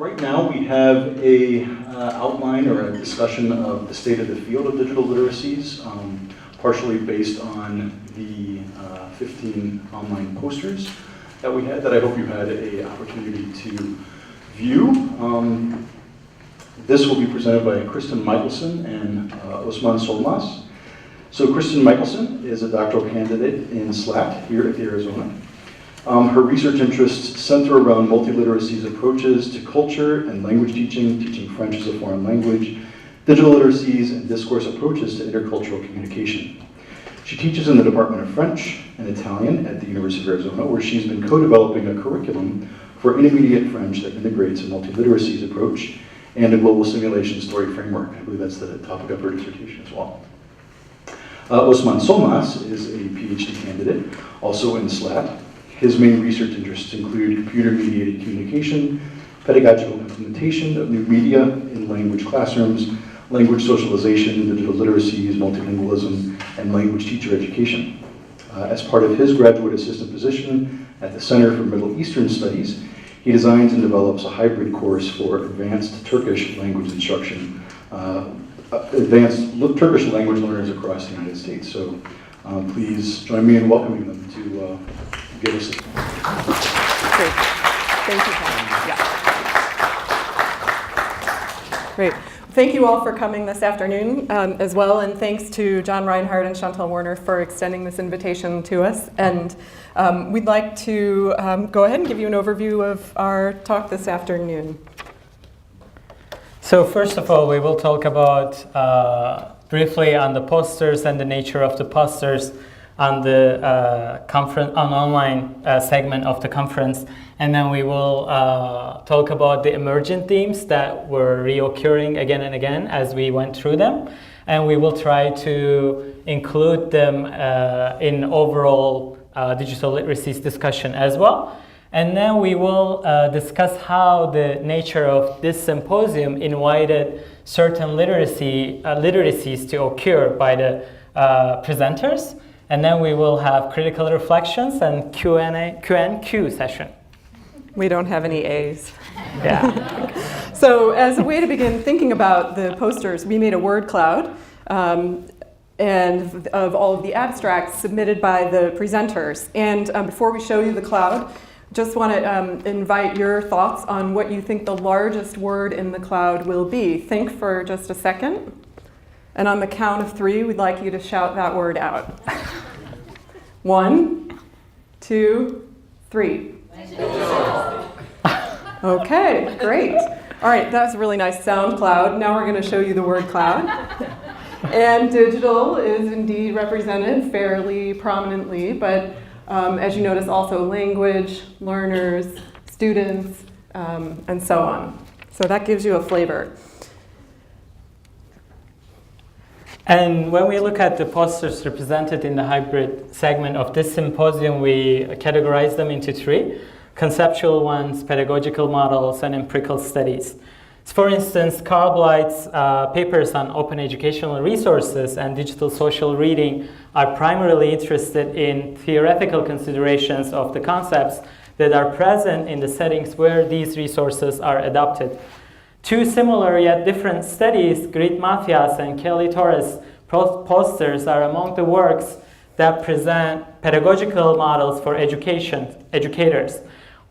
Right now we have a outline or a discussion of the state of the field of digital literacies, partially based on the 15 online posters that we had, that I hope you had an opportunity to view. This will be presented by Kristen Michelson and Osman Solmaz. So Kristen Michelson is a doctoral candidate in SLAT here at the Arizona. Her research interests center around multiliteracy's approaches to culture and language teaching, teaching French as a foreign language, digital literacies, and discourse approaches to intercultural communication. She teaches in the Department of French and Italian at the University of Arizona, where she's been co-developing a curriculum for intermediate French that integrates a multiliteracies approach and a global simulation story framework. I believe that's the topic of her dissertation as well. Osman Solmaz is a PhD candidate, also in SLAT. His main research interests include computer-mediated communication, pedagogical implementation of new media in language classrooms, language socialization, digital literacies, multilingualism, and language teacher education. As part of his graduate assistant position at the Center for Middle Eastern Studies, he designs and develops a hybrid course for advanced Turkish language instruction, advanced Turkish language learners across the United States. So please join me in welcoming them to give us this. Great. Thank you, Paul. Yeah. Great. Thank you all for coming this afternoon as well, and thanks to John Reinhardt and Chantal Warner for extending this invitation to us. And we'd like to go ahead and give you an overview of our talk this afternoon. So first of all, we will talk about briefly on the posters and the nature of the posters on the online segment of the conference, and then we will talk about the emergent themes that were reoccurring again and again as we went through them, and we will try to include them in overall digital literacies discussion as well. And then we will discuss how the nature of this symposium invited certain literacies to occur by the presenters. And then we will have critical reflections and Q&Q session. We don't have any A's. Yeah. So as a way to begin thinking about the posters, we made a word cloud and of all of the abstracts submitted by the presenters. And before we show you the cloud, just want to invite your thoughts on what you think the largest word in the cloud will be. Think for just a second. And on the count of 3, we'd like you to shout that word out. 1, 2, 3. Okay, great. All right, that was a really nice sound cloud. Now we're going to show you the word cloud. And digital is indeed represented fairly prominently, but as you notice, also language, learners, students, and so on. So that gives you a flavor. And when we look at the posters represented in the hybrid segment of this symposium, we categorize them into 3: conceptual ones, pedagogical models, and empirical studies. So for instance, Carl Blight's papers on open educational resources and digital social reading are primarily interested in theoretical considerations of the concepts that are present in the settings where these resources are adopted. 2 similar yet different studies, Grit Mathias and Kelly Torres posters, are among the works that present pedagogical models for educators.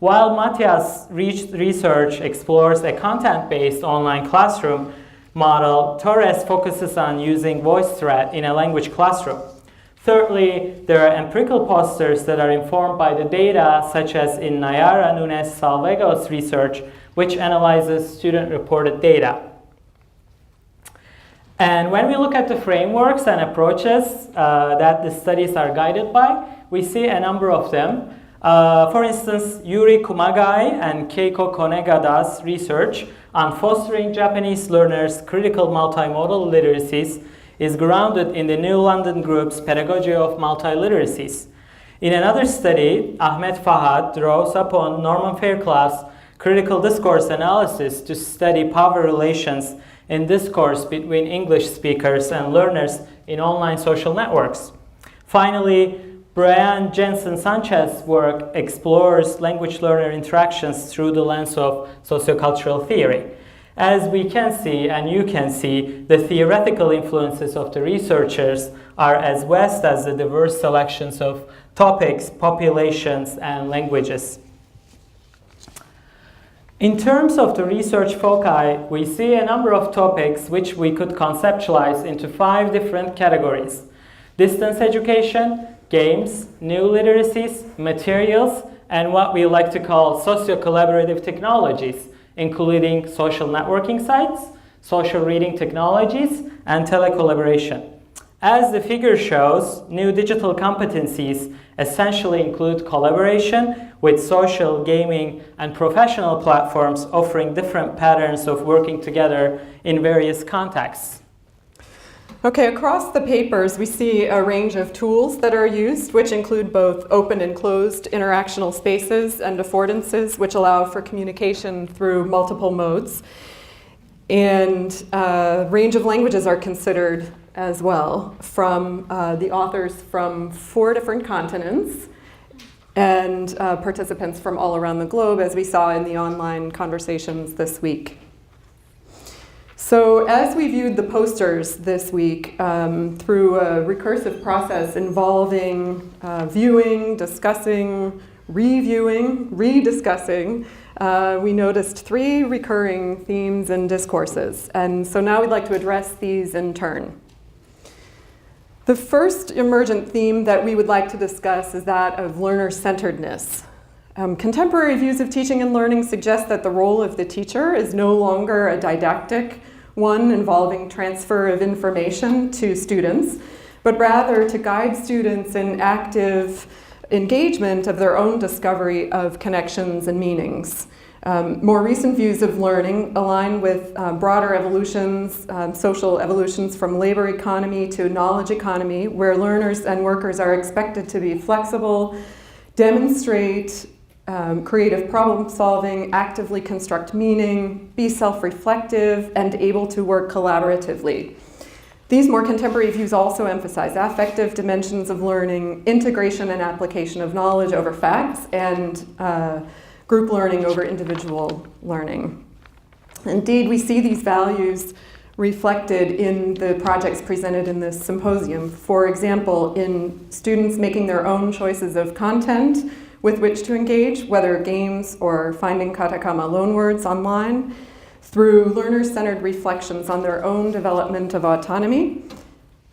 While Mathias' research explores a content-based online classroom model, Torres focuses on using voice thread in a language classroom. Thirdly, there are empirical posters that are informed by the data, such as in Nayara Nunes Salvego's research, which analyzes student-reported data. And when we look at the frameworks and approaches that the studies are guided by, we see a number of them. For instance, Yuri Kumagai and Keiko Konegada's research on fostering Japanese learners' critical multimodal literacies is grounded in the New London Group's pedagogy of multiliteracies. In another study, Ahmet Fahad draws upon Norman Fairclough's critical discourse analysis to study power relations in discourse between English speakers and learners in online social networks. Finally, Brian Jensen-Sanchez's work explores language-learner interactions through the lens of sociocultural theory. As we can see, and you can see, the theoretical influences of the researchers are as vast as the diverse selections of topics, populations, and languages. In terms of the research foci, we see a number of topics which we could conceptualize into 5 different categories: distance education, games, new literacies, materials, and what we like to call socio-collaborative technologies, including social networking sites, social reading technologies, and telecollaboration. As the figure shows, new digital competencies essentially include collaboration with social, gaming, and professional platforms offering different patterns of working together in various contexts. Okay, across the papers, we see a range of tools that are used, which include both open and closed interactional spaces and affordances, which allow for communication through multiple modes. And a range of languages are considered as well, from the authors from 4 different continents and participants from all around the globe, as we saw in the online conversations this week. So as we viewed the posters this week through a recursive process involving viewing, discussing, reviewing, rediscussing, we noticed 3 recurring themes and discourses. And so now we'd like to address these in turn. The first emergent theme that we would like to discuss is that of learner-centeredness. Contemporary views of teaching and learning suggest that the role of the teacher is no longer a didactic one involving transfer of information to students, but rather to guide students in active engagement of their own discovery of connections and meanings. More recent views of learning align with broader evolutions, social evolutions from labor economy to knowledge economy, where learners and workers are expected to be flexible, demonstrate creative problem solving, actively construct meaning, be self-reflective, and able to work collaboratively. These more contemporary views also emphasize affective dimensions of learning, integration and application of knowledge over facts, and group learning over individual learning. Indeed, we see these values reflected in the projects presented in this symposium. For example, in students making their own choices of content with which to engage, whether games or finding katakana loanwords online, through learner-centered reflections on their own development of autonomy,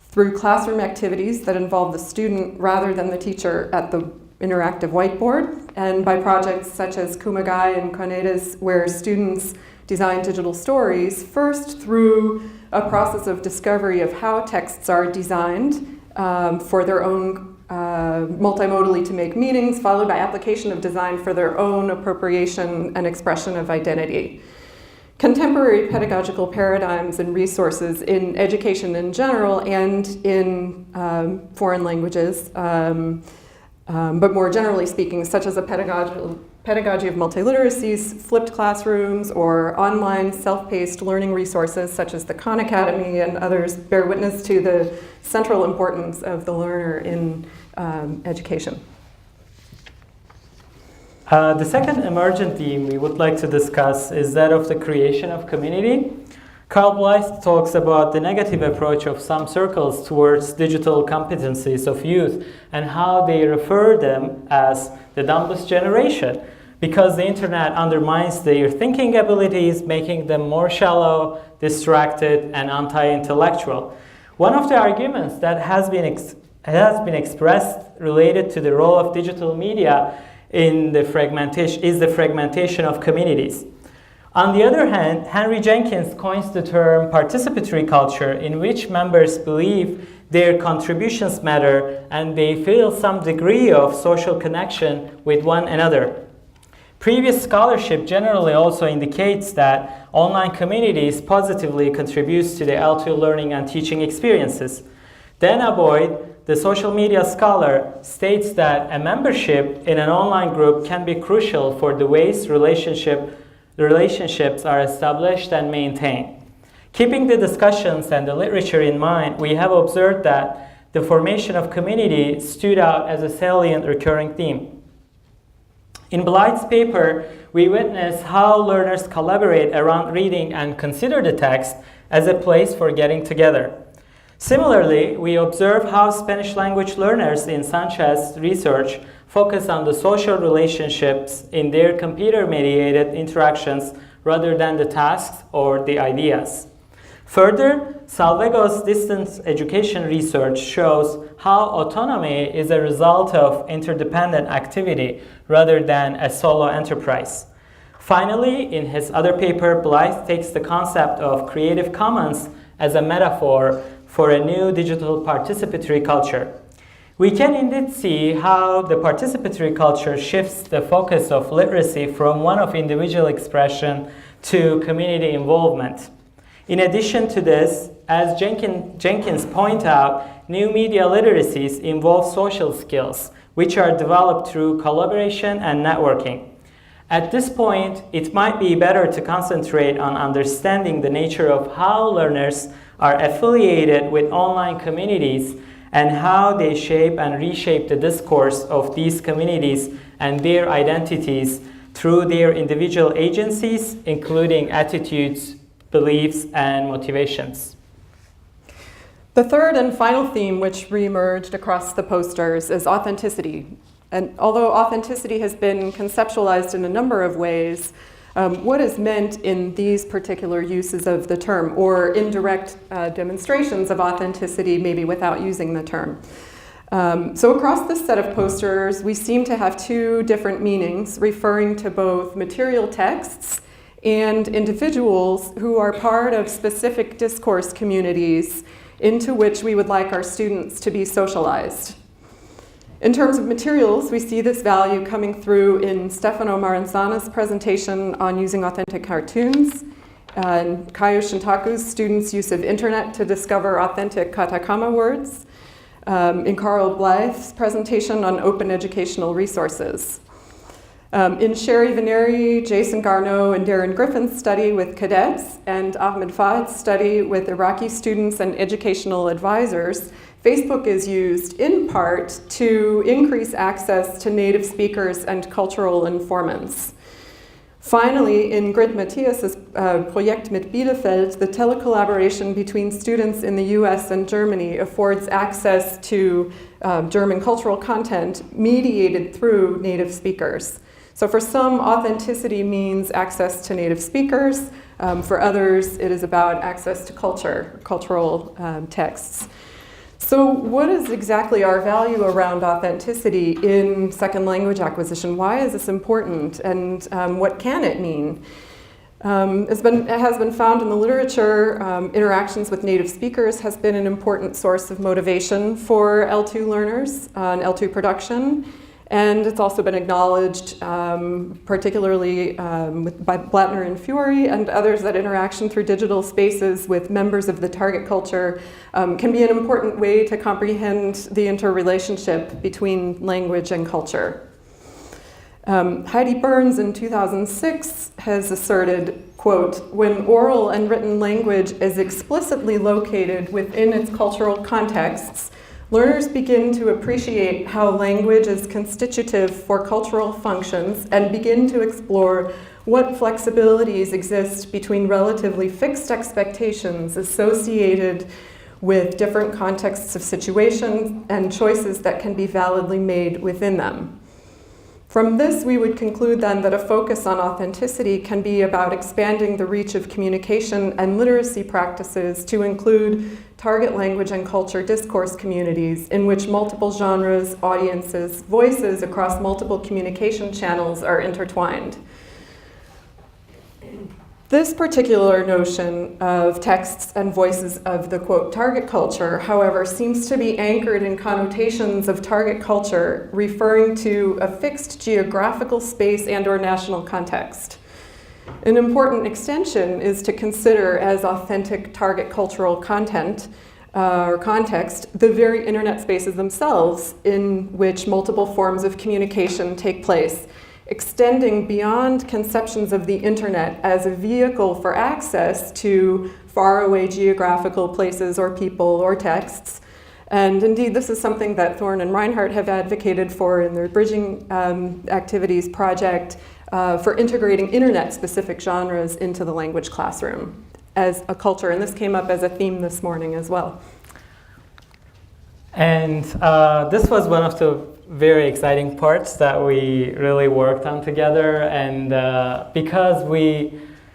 through classroom activities that involve the student rather than the teacher at the interactive whiteboard, and by projects such as Kumagai and Koneda's, where students design digital stories, first through a process of discovery of how texts are designed for their own multimodally to make meanings, followed by application of design for their own appropriation and expression of identity. Contemporary pedagogical paradigms and resources in education in general and in foreign languages, but more generally speaking, such as a pedagogy of multiliteracies, flipped classrooms, or online self-paced learning resources such as the Khan Academy and others, bear witness to the central importance of the learner in education. The second emergent theme we would like to discuss is that of the creation of community. Carl Blythe talks about the negative approach of some circles towards digital competencies of youth and how they refer them as the dumbless generation because the internet undermines their thinking abilities, making them more shallow, distracted, and anti-intellectual. One of the arguments that has been expressed related to the role of digital media in the fragmentation of communities. On the other hand, Henry Jenkins coins the term participatory culture, in which members believe their contributions matter and they feel some degree of social connection with one another. Previous scholarship generally also indicates that online communities positively contributes to the L2 learning and teaching experiences. Dana Boyd, the social media scholar, states that a membership in an online group can be crucial for the ways relationships are established and maintained. Keeping the discussions and the literature in mind, we have observed that the formation of community stood out as a salient recurring theme. In Blythe's paper, we witness how learners collaborate around reading and consider the text as a place for getting together. Similarly, we observe how Spanish language learners in Sanchez's research focus on the social relationships in their computer-mediated interactions rather than the tasks or the ideas. Further, Salvego's distance education research shows how autonomy is a result of interdependent activity rather than a solo enterprise. Finally, in his other paper, Blythe takes the concept of Creative Commons as a metaphor for a new digital participatory culture. We can indeed see how the participatory culture shifts the focus of literacy from one of individual expression to community involvement. In addition to this, as Jenkins points out, new media literacies involve social skills, which are developed through collaboration and networking. At this point, it might be better to concentrate on understanding the nature of how learners are affiliated with online communities and how they shape and reshape the discourse of these communities and their identities through their individual agencies, including attitudes, beliefs, and motivations. The third and final theme which reemerged across the posters is authenticity. And although authenticity has been conceptualized in a number of ways, what is meant in these particular uses of the term, or indirect demonstrations of authenticity, maybe without using the term. So across this set of posters, we seem to have two different meanings, referring to both material texts and individuals who are part of specific discourse communities into which we would like our students to be socialized. In terms of materials, we see this value coming through in Stefano Maranzana's presentation on using authentic cartoons, and Kayo Shintaku's students' use of internet to discover authentic katakana words, in Carl Blythe's presentation on open educational resources. In Sherry Veneri, Jason Garneau, and Darren Griffin's study with cadets, and Ahmed Fahad's study with Iraqi students and educational advisors, Facebook is used in part to increase access to native speakers and cultural informants. Finally, in Grit Matthias's Projekt mit Bielefeld, the telecollaboration between students in the US and Germany affords access to German cultural content mediated through native speakers. So for some, authenticity means access to native speakers. For others, it is about access to cultural texts. So what is exactly our value around authenticity in second language acquisition? Why is this important, and what can it mean? It has been found in the literature, interactions with native speakers has been an important source of motivation for L2 learners on L2 production. And it's also been acknowledged, particularly by Blattner and Fury and others, that interaction through digital spaces with members of the target culture can be an important way to comprehend the interrelationship between language and culture. Heidi Burns in 2006 has asserted, quote, "When oral and written language is explicitly located within its cultural contexts, learners begin to appreciate how language is constitutive for cultural functions and begin to explore what flexibilities exist between relatively fixed expectations associated with different contexts of situation and choices that can be validly made within them." From this, we would conclude then that a focus on authenticity can be about expanding the reach of communication and literacy practices to include target language and culture discourse communities in which multiple genres, audiences, voices across multiple communication channels are intertwined. This particular notion of texts and voices of the, quote, target culture, however, seems to be anchored in connotations of target culture referring to a fixed geographical space and or national context. An important extension is to consider as authentic target cultural content or context the very internet spaces themselves in which multiple forms of communication take place, extending beyond conceptions of the internet as a vehicle for access to faraway geographical places or people or texts, And indeed, this is something that Thorne and Reinhardt have advocated for in their Bridging Activities project for integrating internet-specific genres into the language classroom as a culture. And this came up as a theme this morning as well. And this was one of the very exciting parts that we really worked on together. And because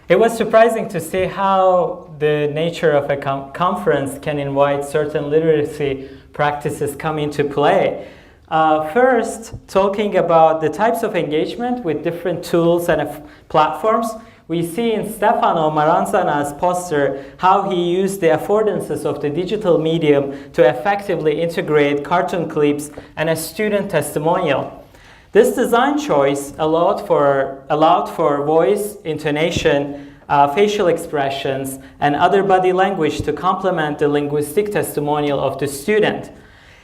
it was surprising to see how the nature of a conference can invite certain literacy practices come into play. First, talking about the types of engagement with different tools and platforms, we see in Stefano Maranzana's poster how he used the affordances of the digital medium to effectively integrate cartoon clips and a student testimonial. This design choice allowed for voice, intonation, facial expressions, and other body language to complement the linguistic testimonial of the student.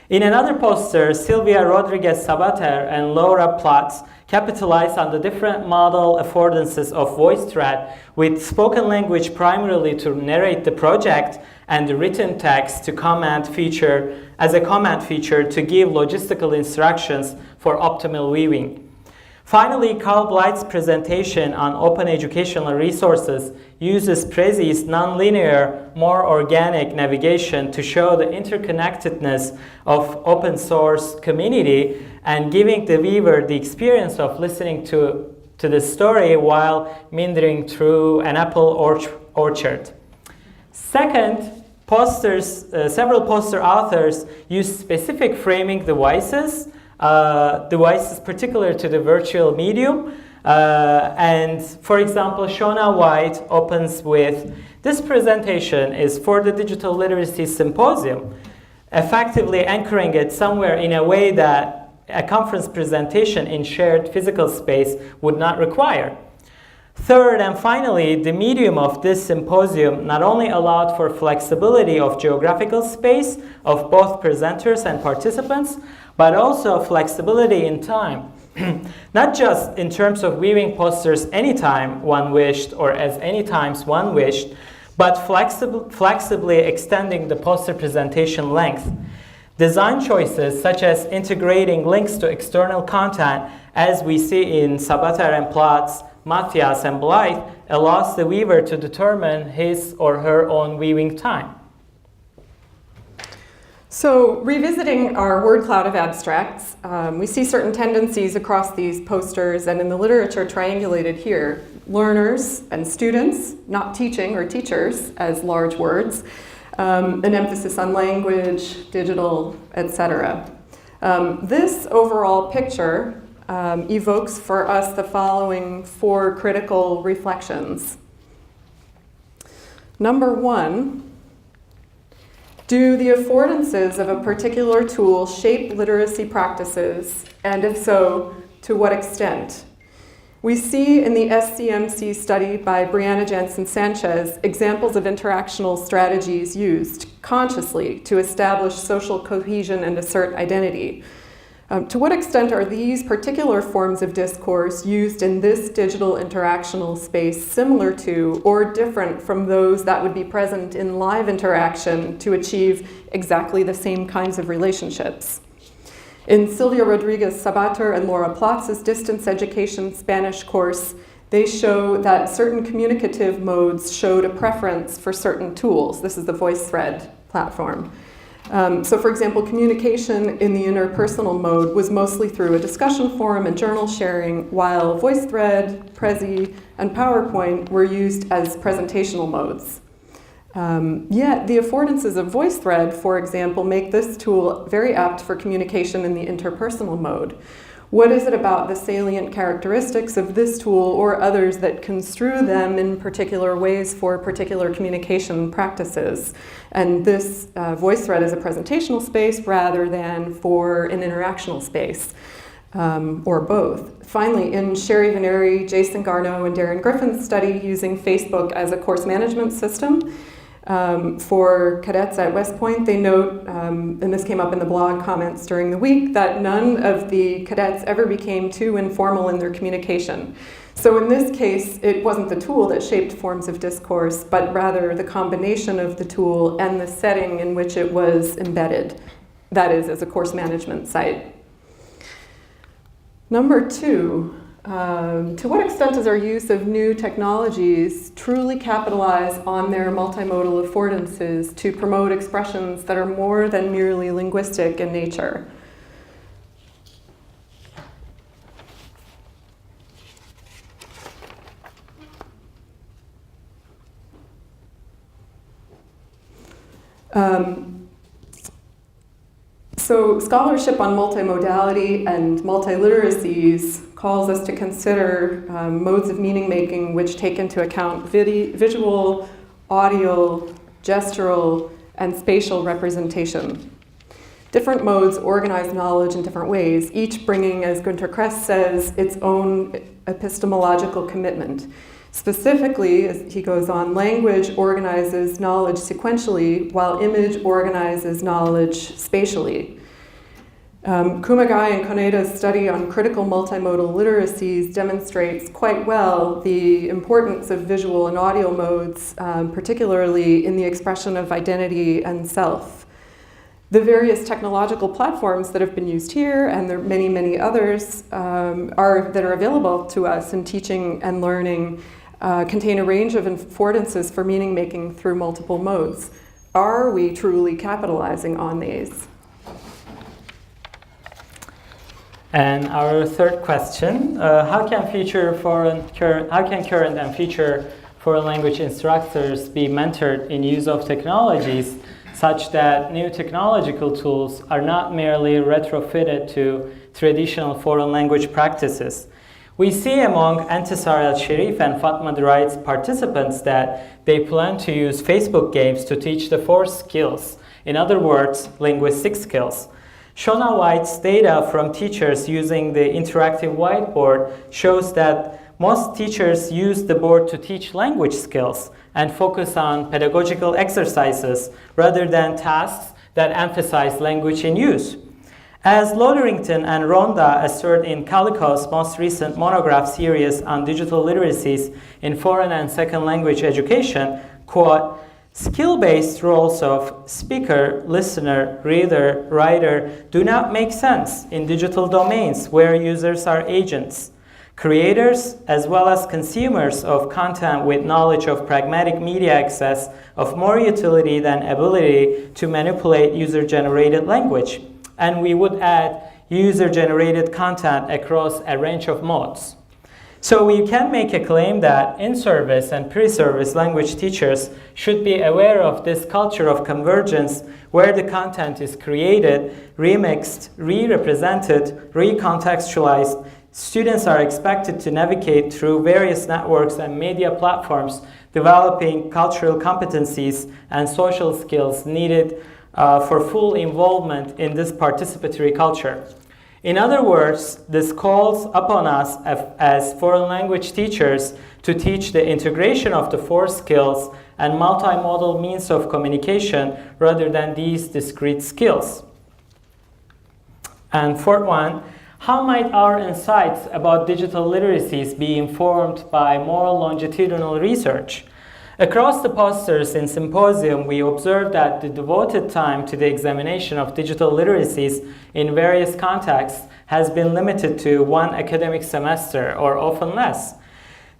In another poster, Silvia Rodriguez Sabater and Laura Platz capitalized on the different modal affordances of VoiceThread with spoken language primarily to narrate the project and the written text to comment feature to give logistical instructions for optimal viewing. Finally, Carl Blight's presentation on open educational resources uses Prezi's nonlinear, more organic navigation to show the interconnectedness of open source community and giving the viewer the experience of listening to the story while meandering through an apple orchard. Second, several poster authors use specific framing devices particular to the virtual medium. And for example, Shona White opens with, "This presentation is for the Digital Literacy Symposium," effectively anchoring it somewhere in a way that a conference presentation in shared physical space would not require. Third and finally, the medium of this symposium not only allowed for flexibility of geographical space of both presenters and participants, but also flexibility in time. Not just in terms of viewing posters anytime one wished or as many times one wished, but flexibly extending the poster presentation length. Design choices such as integrating links to external content, as we see in Sabater and Platz, Matthias and Blythe, allows the viewer to determine his or her own viewing time. So revisiting our word cloud of abstracts, we see certain tendencies across these posters and in the literature triangulated here. Learners and students, not teaching or teachers as large words, an emphasis on language, digital, etc. This overall picture evokes for us the following 4 critical reflections. Number 1, do the affordances of a particular tool shape literacy practices, and if so, to what extent? We see in the SCMC study by Brianna Jansen-Sanchez examples of interactional strategies used consciously to establish social cohesion and assert identity. To what extent are these particular forms of discourse used in this digital interactional space similar to or different from those that would be present in live interaction to achieve exactly the same kinds of relationships? In Silvia Rodriguez Sabater and Laura Platz's distance education Spanish course, they show that certain communicative modes showed a preference for certain tools. This is the VoiceThread platform. So for example, communication in the interpersonal mode was mostly through a discussion forum and journal sharing, while VoiceThread, Prezi, and PowerPoint were used as presentational modes. Yet the affordances of VoiceThread, for example, make this tool very apt for communication in the interpersonal mode. What is it about the salient characteristics of this tool or others that construe them in particular ways for particular communication practices? And this VoiceThread is a presentational space rather than for an interactional space, or both. Finally, in Sherry Veneri, Jason Garneau, and Darren Griffin's study using Facebook as a course management system, for cadets at West Point, they note, and this came up in the blog comments during the week, that none of the cadets ever became too informal in their communication. So in this case, it wasn't the tool that shaped forms of discourse, but rather the combination of the tool and the setting in which it was embedded. that is, as a course management site. Number 2, to what extent does our use of new technologies truly capitalize on their multimodal affordances to promote expressions that are more than merely linguistic in nature? So scholarship on multimodality and multiliteracies calls us to consider modes of meaning making which take into account visual, audio, gestural, and spatial representation. Different modes organize knowledge in different ways, each bringing, as Günter Kress says, its own epistemological commitment. Specifically, as he goes on, language organizes knowledge sequentially, while image organizes knowledge spatially. Kumagai and Koneda's study on critical multimodal literacies demonstrates quite well the importance of visual and audio modes, particularly in the expression of identity and self. The various technological platforms that have been used here, and there are many, many others that are available to us in teaching and learning, contain a range of affordances for meaning making through multiple modes. Are we truly capitalizing on these? And our third question, how can current and future foreign language instructors be mentored in use of technologies such that new technological tools are not merely retrofitted to traditional foreign language practices? We see among Entisar El-Sherif and Fatma Duray's participants that they plan to use Facebook games to teach the 4 skills, in other words, linguistic skills. Shona White's data from teachers using the interactive whiteboard shows that most teachers use the board to teach language skills and focus on pedagogical exercises rather than tasks that emphasize language in use. As Lotherington and Ronda assert in Calico's most recent monograph series on digital literacies in foreign and second language education, quote, skill-based roles of speaker, listener, reader, writer do not make sense in digital domains where users are agents. Creators, as well as consumers of content with knowledge of pragmatic media access, of more utility than ability to manipulate user-generated language. And we would add user-generated content across a range of modes. So we can make a claim that in-service and pre-service language teachers should be aware of this culture of convergence where the content is created, remixed, re-represented, recontextualized. Students are expected to navigate through various networks and media platforms, developing cultural competencies and social skills needed for full involvement in this participatory culture. In other words, this calls upon us as foreign language teachers to teach the integration of the 4 skills and multimodal means of communication rather than these discrete skills. And fourth one, how might our insights about digital literacies be informed by more longitudinal research? Across the posters in Symposium, we observed that the devoted time to the examination of digital literacies in various contexts has been limited to 1 academic semester or often less.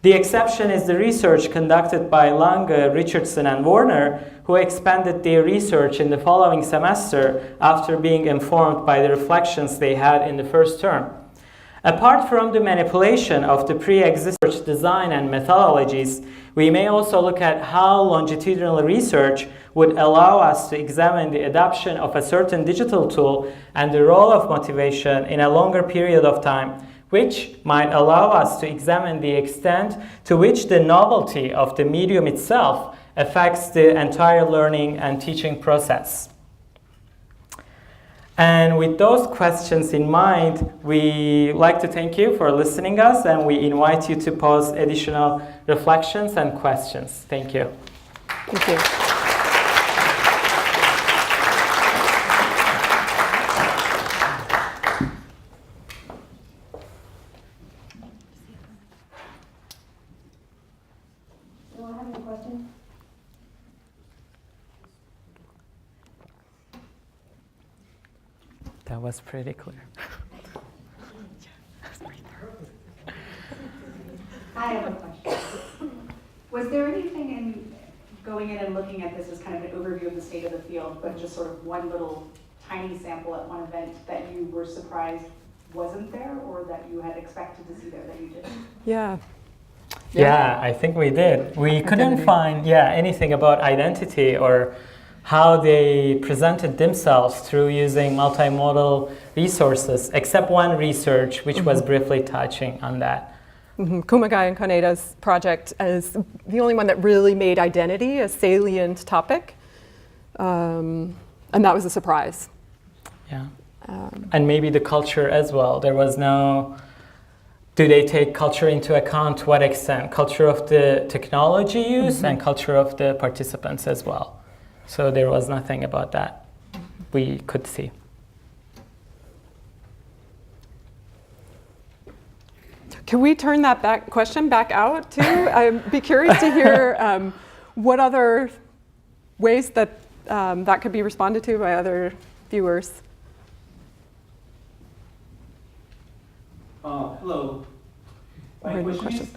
The exception is the research conducted by Lange, Richardson, and Warner, who expanded their research in the following semester after being informed by the reflections they had in the first term. Apart from the manipulation of the pre-existing design and methodologies, we may also look at how longitudinal research would allow us to examine the adoption of a certain digital tool and the role of motivation in a longer period of time, which might allow us to examine the extent to which the novelty of the medium itself affects the entire learning and teaching process. And with those questions in mind, we like to thank you for listening us, and we invite you to pose additional reflections and questions. Thank you. Thank you. Do I have any questions? That was pretty clear. I have a question. Was there anything in going in and looking at this as kind of an overview of the state of the field, but just sort of one little tiny sample at one event that you were surprised wasn't there, or that you had expected to see there that you didn't? Yeah. Yeah, I think we did. We couldn't find anything about identity or how they presented themselves through using multimodal resources, except one research which was briefly touching on that. Kumagai and Kaneda's project is the only one that really made identity a salient topic, and that was a surprise. Yeah, and maybe the culture as well. There was no, do they take culture into account? To what extent? Culture of the technology use and culture of the participants as well. So there was nothing about that we could see. Can we turn that question back out too? I'd be curious to hear what other ways that that could be responded to by other viewers. Hello. My question is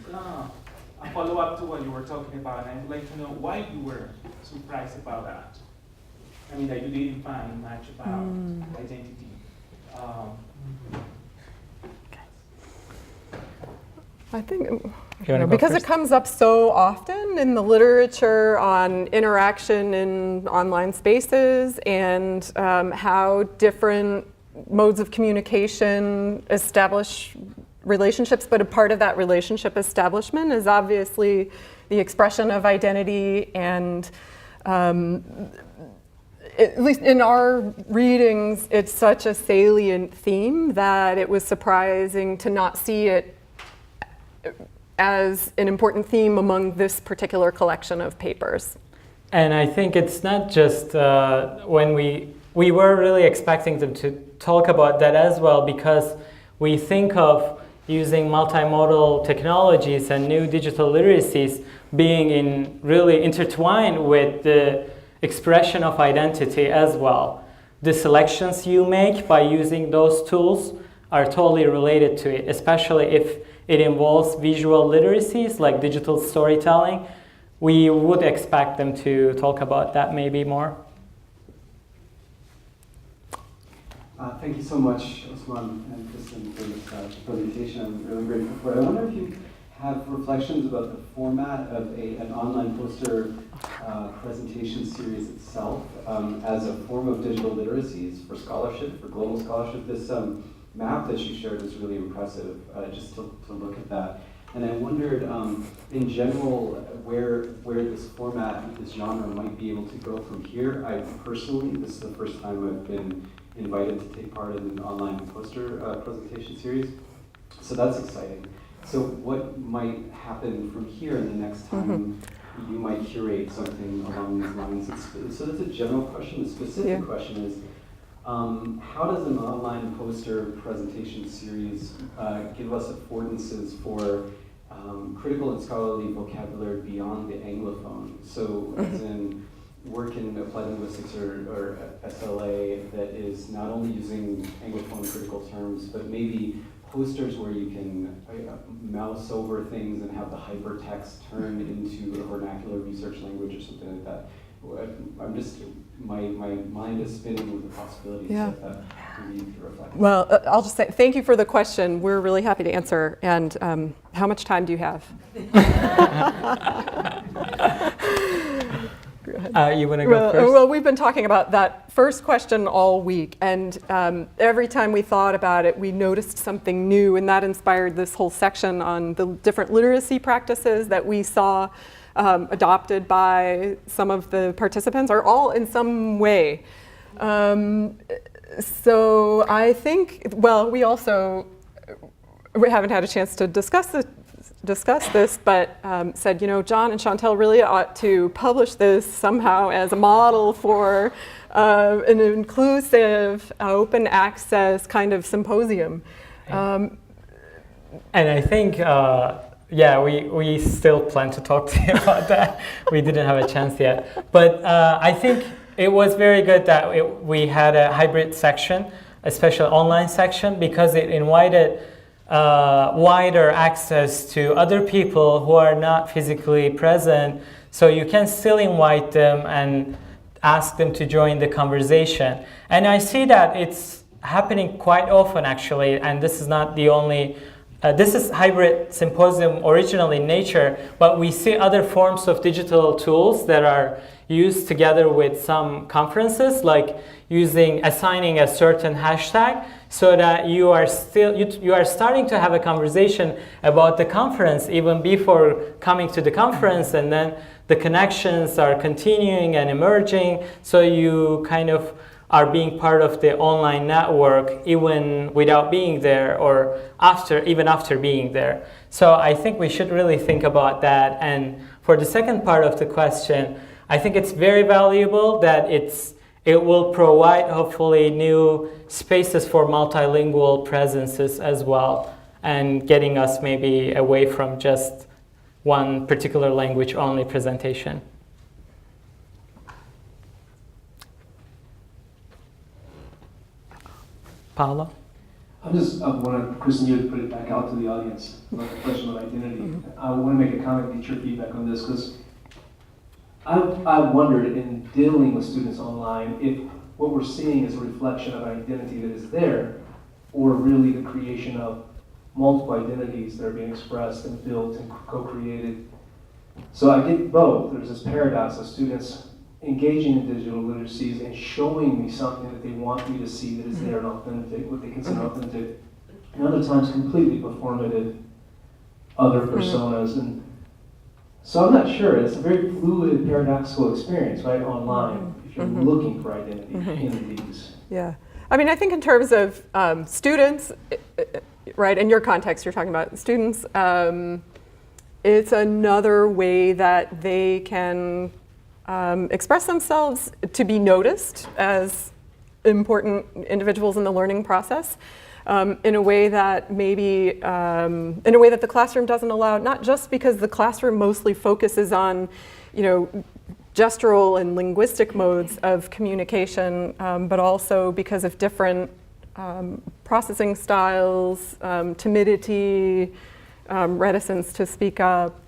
a follow-up to what you were talking about, and I'd like to know why you were surprised about that. I mean, that you didn't find much about identity. I think because it comes up so often in the literature on interaction in online spaces and how different modes of communication establish relationships, but a part of that relationship establishment is obviously the expression of identity, and at least in our readings, it's such a salient theme that it was surprising to not see it as an important theme among this particular collection of papers. And I think it's not just when we were really expecting them to talk about that as well, because we think of using multimodal technologies and new digital literacies being really intertwined with the expression of identity as well. The selections you make by using those tools are totally related to it, especially if it involves visual literacies like digital storytelling. We would expect them to talk about that maybe more. Thank you so much, Osman and Kristen, for this presentation. I'm really grateful for it. I wonder if you have reflections about the format of an online poster presentation series itself as a form of digital literacies for scholarship, for global scholarship. This map that you shared was really impressive, just to look at that. And I wondered, in general, where this format, this genre might be able to go from here. I personally, this is the first time I've been invited to take part in an online poster presentation series, so that's exciting. So what might happen from here in the next time you might curate something along these lines? So that's a general question. The specific question is, how does an online poster presentation series give us affordances for critical and scholarly vocabulary beyond the Anglophone? So as in work in applied linguistics or SLA that is not only using Anglophone critical terms, but maybe posters where you can mouse over things and have the hypertext turn into a vernacular research language or something like that. I'm just, my mind is spinning with the possibilities of that we need to reflect. Well, I'll just say thank you for the question. We're really happy to answer. And how much time do you have? You want to go first? Well, we've been talking about that first question all week, and every time we thought about it, we noticed something new, and that inspired this whole section on the different literacy practices that we saw adopted by some of the participants, or all in some way. So I think, well, we haven't had a chance to discuss this, but said, John and Chantel really ought to publish this somehow as a model for an inclusive, open access kind of symposium. And I think, we still plan to talk to you about that. We didn't have a chance yet. But I think it was very good that we had a hybrid section, especially online section, because it invited wider access to other people who are not physically present. So you can still invite them and ask them to join the conversation. And I see that it's happening quite often, actually, and this is not the only this is hybrid symposium original in nature, but we see other forms of digital tools that are used together with some conferences, like assigning a certain hashtag, so that you are starting to have a conversation about the conference even before coming to the conference, and then the connections are continuing and emerging, so you kind of are being part of the online network even without being there, or even after being there. So I think we should really think about that. And for the second part of the question, I think it's very valuable that it will provide hopefully new spaces for multilingual presences as well, and getting us maybe away from just one particular language only presentation. Paolo? I just want Kristen, you to put it back out to the audience about the question of identity. I want to make a comment, get your feedback on this, because I wondered in dealing with students online if what we're seeing is a reflection of an identity that is there, or really the creation of multiple identities that are being expressed and built and co-created. So I get both. There's this paradox of students engaging in digital literacies and showing me something that they want me to see that is there and authentic, what they consider authentic, and other times completely performative other personas. And so I'm not sure. It's a very fluid, paradoxical experience, right, online, if you're looking for identity in these. Yeah. I mean, I think in terms of students, right, in your context, you're talking about students, it's another way that they can express themselves to be noticed as important individuals in the learning process, in a way that maybe, in a way that the classroom doesn't allow, not just because the classroom mostly focuses on, gestural and linguistic modes of communication, but also because of different processing styles, timidity, reticence to speak up.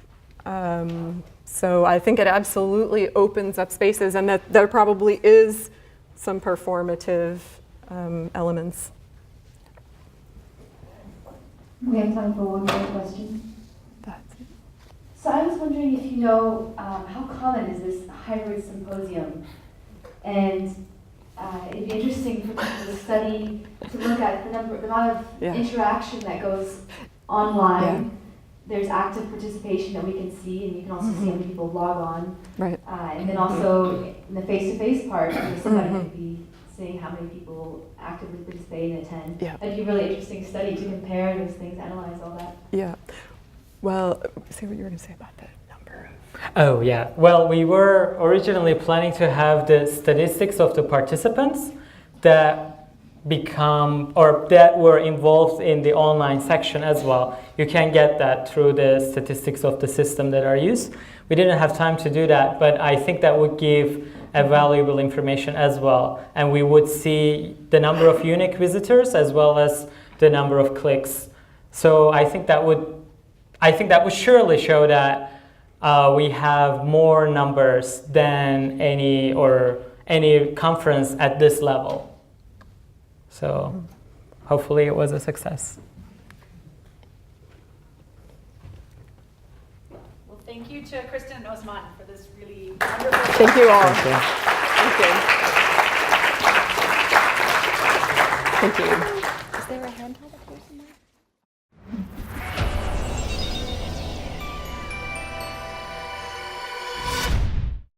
So I think it absolutely opens up spaces, and that there probably is some performative elements. We have time for one more question. That's it. So I was wondering if you know how common is this hybrid symposium? And it'd be interesting for people to study, to look at the amount of interaction that goes online. There's active participation that we can see, and you can also see how many people log on. Right. And then also in the face-to-face part, somebody could be seeing how many people actively participate and attend. Yeah. It'd be a really interesting study to compare those things, analyze all that. Yeah. Well, say what you were going to say about the number. Oh, yeah. Well, we were originally planning to have the statistics of the participants that that were involved in the online section as well. You can get that through the statistics of the system that are used. We didn't have time to do that, but I think that would give a valuable information as well. And we would see the number of unique visitors as well as the number of clicks. So I think that would surely show that we have more numbers than any conference at this level. So hopefully it was a success. Well, thank you to Kristen and Osman for this really wonderful. Thank you all. Thank you. Thank you. Thank you.